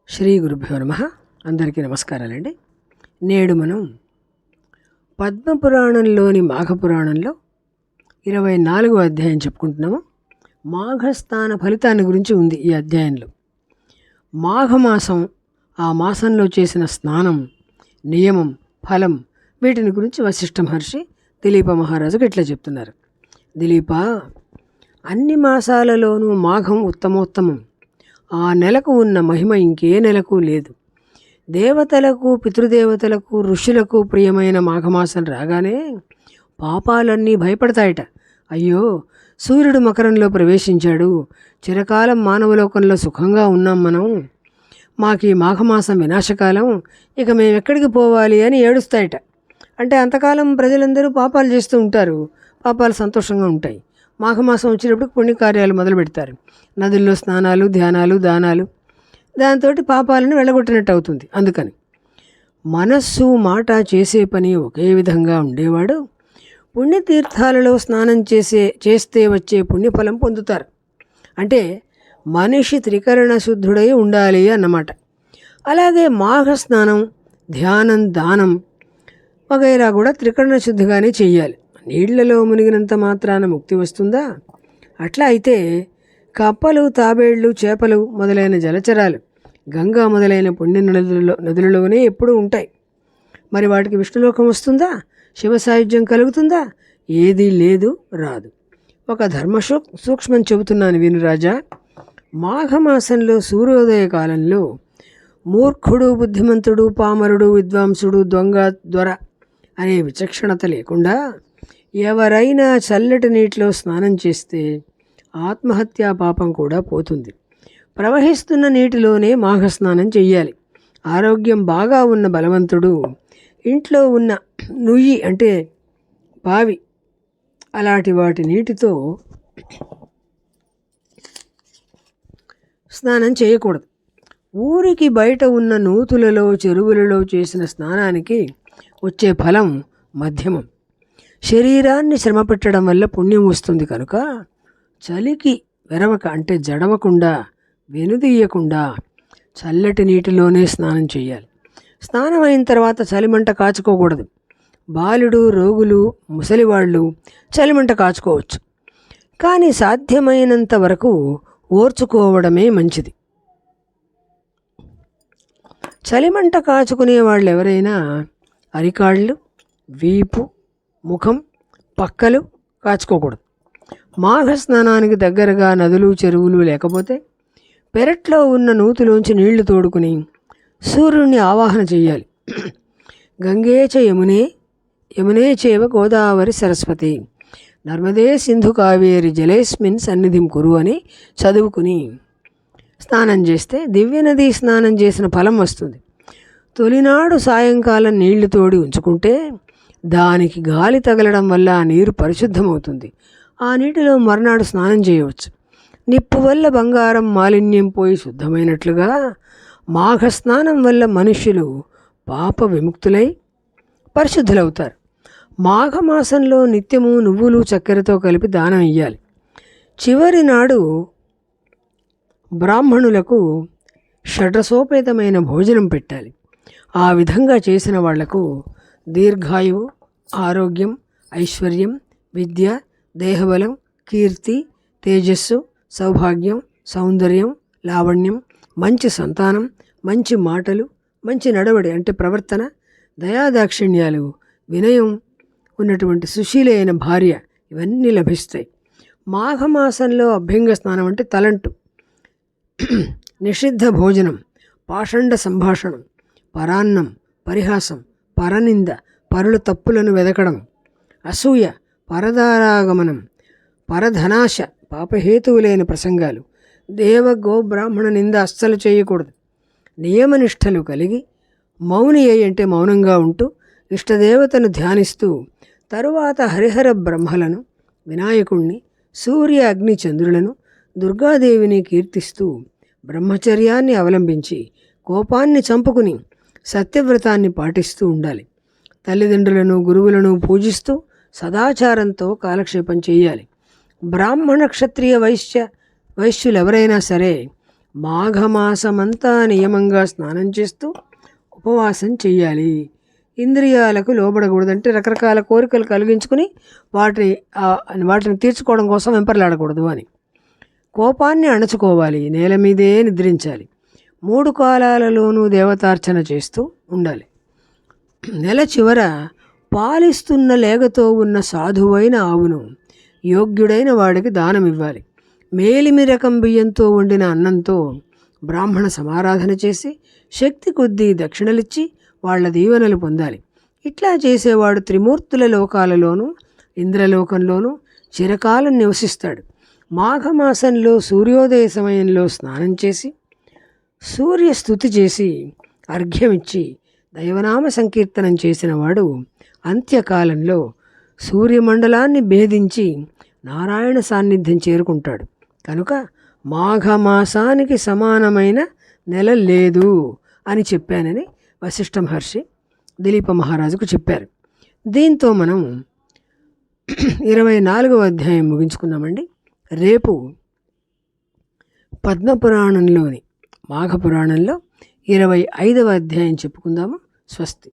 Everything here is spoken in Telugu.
శ్రీ గురుభ్యో నమః. అందరికీ నమస్కారాలండి. నేడు మనం పద్మపురాణంలోని మాఘపురాణంలో 24వ అధ్యాయం చెప్పుకుంటున్నాము. మాఘస్నాన ఫలితాన్ని గురించి ఉంది ఈ అధ్యాయంలో. మాఘమాసం, ఆ మాసంలో చేసిన స్నానం, నియమం, ఫలం, వీటిని గురించి వశిష్ఠ మహర్షి దిలీప మహారాజుకు ఇట్లా చెప్తున్నారు. దిలీప, అన్ని మాసాలలోనూ మాఘం ఉత్తమోత్తమం. ఆ నెలకు ఉన్న మహిమ ఇంకే నెలకు లేదు. దేవతలకు, పితృదేవతలకు, ఋషులకు ప్రియమైన మాఘమాసం రాగానే పాపాలన్నీ భయపడతాయట. అయ్యో, సూర్యుడు మకరంలో ప్రవేశించాడు, చిరకాలం మానవలోకంలో సుఖంగా ఉన్నాం మనం, మాకు ఈ మాఘమాసం వినాశకాలం, ఇక మేము ఎక్కడికి పోవాలి అని ఏడుస్తాయట. అంటే అంతకాలం ప్రజలందరూ పాపాలు చేస్తూ ఉంటారు, పాపాలు సంతోషంగా ఉంటాయి. మాఘమాసం వచ్చినప్పుడు పుణ్యకార్యాలు మొదలు పెడతారు. నదుల్లో స్నానాలు, ధ్యానాలు, దానాలు, దాంతో పాపాలను వెళ్ళగొట్టినట్టు అవుతుంది. అందుకని మనస్సు, మాట, చేసే పని ఒకే విధంగా ఉండేవాడు పుణ్యతీర్థాలలో స్నానం చేస్తే వచ్చే పుణ్యఫలం పొందుతారు. అంటే మనిషి త్రికరణ శుద్ధుడై ఉండాలి అన్నమాట. అలాగే మాఘ స్నానం, ధ్యానం, దానం వగైరా కూడా త్రికరణ శుద్ధిగానే చెయ్యాలి. నీళ్లలో మునిగినంత మాత్రాన ముక్తి వస్తుందా? అట్లా అయితే కప్పలు, తాబేళ్లు, చేపలు మొదలైన జలచరాలు గంగా మొదలైన పుణ్య నదులలోనే ఎప్పుడూ ఉంటాయి. మరి వాటికి విష్ణులోకం వస్తుందా? శివ సాయుధ్యం కలుగుతుందా? ఏదీ లేదు, రాదు. ఒక ధర్మ సూక్ష్మం చెబుతున్నాను విను రాజా. మాఘమాసంలో సూర్యోదయ కాలంలో మూర్ఖుడు, బుద్ధిమంతుడు, పామరుడు, విద్వాంసుడు, దొంగ, దొర అనే విచక్షణత లేకుండా ఎవరైనా చల్లటి నీటిలో స్నానం చేస్తే ఆత్మహత్యా పాపం కూడా పోతుంది. ప్రవహిస్తున్న నీటిలోనే మాఘస్నానం చెయ్యాలి. ఆరోగ్యం బాగా ఉన్న బలవంతుడు ఇంట్లో ఉన్న నుయ్యి అంటే బావి అలాంటి వాటి నీటితో స్నానం చేయకూడదు. ఊరికి బయట ఉన్న నూతులలో, చెరువులలో చేసిన స్నానానికి వచ్చే ఫలం మధ్యమం. శరీరాన్ని శ్రమ పెట్టడం వల్ల పుణ్యం వస్తుంది కనుక చలికి వెరవక అంటే జడవకుండా, వెనుదీయకుండా చల్లటి నీటిలోనే స్నానం చేయాలి. స్నానం అయిన తర్వాత చలిమంట కాచుకోకూడదు. బాలుడు, రోగులు, ముసలివాళ్ళు చలిమంట కాచుకోవచ్చు, కానీ సాధ్యమైనంత వరకు ఓర్చుకోవడమే మంచిది. చలిమంట కాచుకునే వాళ్ళు ఎవరైనా అరికాళ్ళు, వీపు, ముఖం, పక్కలు కాచుకోకూడదు. మాఘ స్నానానికి దగ్గరగా నదులు, చెరువులు లేకపోతే పెరట్లో ఉన్న నూతిలోంచి నీళ్లు తోడుకుని సూర్యుడిని ఆవాహన చెయ్యాలి. గంగే చ యమునే, యమునే చేవ గోదావరి సరస్వతి, నర్మదే సింధు కావేరి జలేస్మిన్ సన్నిధిం కురు అని చదువుకుని స్నానం చేస్తే దివ్యనది స్నానం చేసిన ఫలం వస్తుంది. తొలినాడు సాయంకాలం నీళ్లు తోడి ఉంచుకుంటే దానికి గాలి తగలడం వల్ల ఆ నీరు పరిశుద్ధమవుతుంది. ఆ నీటిలో మర్నాడు స్నానం చేయవచ్చు. నిప్పు వల్ల బంగారం మాలిన్యం పోయి శుద్ధమైనట్లుగా మాఘ స్నానం వల్ల మనుష్యులు పాప విముక్తులై పరిశుద్ధులవుతారు. మాఘమాసంలో నిత్యము నువ్వులు, చక్కెరతో కలిపి దానం ఇయ్యాలి. చివరి నాడు బ్రాహ్మణులకు షడ్రసోపేతమైన భోజనం పెట్టాలి. ఆ విధంగా చేసిన వాళ్లకు దీర్ఘాయువు, ఆరోగ్యం, ఐశ్వర్యం, విద్య, దేహబలం, కీర్తి, తేజస్సు, సౌభాగ్యం, సౌందర్యం, లావణ్యం, మంచి సంతానం, మంచి మాటలు, మంచి నడవడి అంటే ప్రవర్తన, దయాదాక్షిణ్యాలు, వినయం ఉన్నటువంటి సుశీలైన భార్య, ఇవన్నీ లభిస్తాయి. మాఘమాసంలో అభ్యంగ స్నానం అంటే తలంటు, నిషిద్ధ భోజనం, పాషండ సంభాషణం, పరాన్నం, పరిహాసం, పరనింద, పరుల తప్పులను వెదకడం, అసూయ, పరదారాగమనం, పరధనాశ, పాపహేతువులైన ప్రసంగాలు, దేవ గో బ్రాహ్మణ నింద అస్సలు చేయకూడదు. నియమనిష్టలు కలిగి మౌని అంటే మౌనంగా ఉంటూ ఇష్టదేవతను ధ్యానిస్తూ తరువాత హరిహర బ్రహ్మలను, వినాయకుణ్ణి, సూర్య, అగ్ని, చంద్రులను, దుర్గాదేవిని కీర్తిస్తూ బ్రహ్మచర్యాన్ని అవలంబించి కోపాన్ని చంపుకుని సత్యవ్రతాన్ని పాటిస్తూ ఉండాలి. తల్లిదండ్రులను, గురువులను పూజిస్తూ సదాచారంతో కాలక్షేపం చేయాలి. బ్రాహ్మణ, క్షత్రియ, వైశ్యులు ఎవరైనా సరే మాఘమాసమంతా నియమంగా స్నానం చేస్తూ ఉపవాసం చెయ్యాలి. ఇంద్రియాలకు లోబడకూడదు, రకరకాల కోరికలు కలిగించుకుని వాటిని తీర్చుకోవడం కోసం వెంపర్లాడకూడదు అని. కోపాన్ని అణచుకోవాలి, నేల మీదే నిద్రించాలి. 3 కాలాలలోనూ దేవతార్చన చేస్తూ ఉండాలి. నెల చివర పాలిస్తున్న లేగతో ఉన్న సాధువైన ఆవును యోగ్యుడైన వాడికి దానం ఇవ్వాలి. మేలిమి రకం బియ్యంతో వండిన అన్నంతో బ్రాహ్మణ సమారాధన చేసి శక్తి కొద్దీ దక్షిణలిచ్చి వాళ్ల దీవెనలు పొందాలి. ఇట్లా చేసేవాడు త్రిమూర్తుల లోకాలలోనూ ఇంద్రలోకంలోనూ చిరకాలం నివసిస్తాడు. మాఘమాసంలో సూర్యోదయ సమయంలో స్నానం చేసి సూర్యస్తుతి చేసి అర్ఘ్యమిచ్చి దైవనామ సంకీర్తనం చేసిన వాడు అంత్యకాలంలో సూర్యమండలాన్ని భేదించి నారాయణ సాన్నిధ్యం చేరుకుంటాడు. కనుక మాఘమాసానికి సమానమైన నెల లేదు అని చెప్పానని వశిష్ఠ మహర్షి దిలీప మహారాజుకు చెప్పారు. దీంతో మనం 24వ అధ్యాయం ముగించుకున్నామండి. రేపు పద్మపురాణంలోని మాఘపురాణంలో 25వ అధ్యాయం చెప్పుకుందాము. స్వస్తి.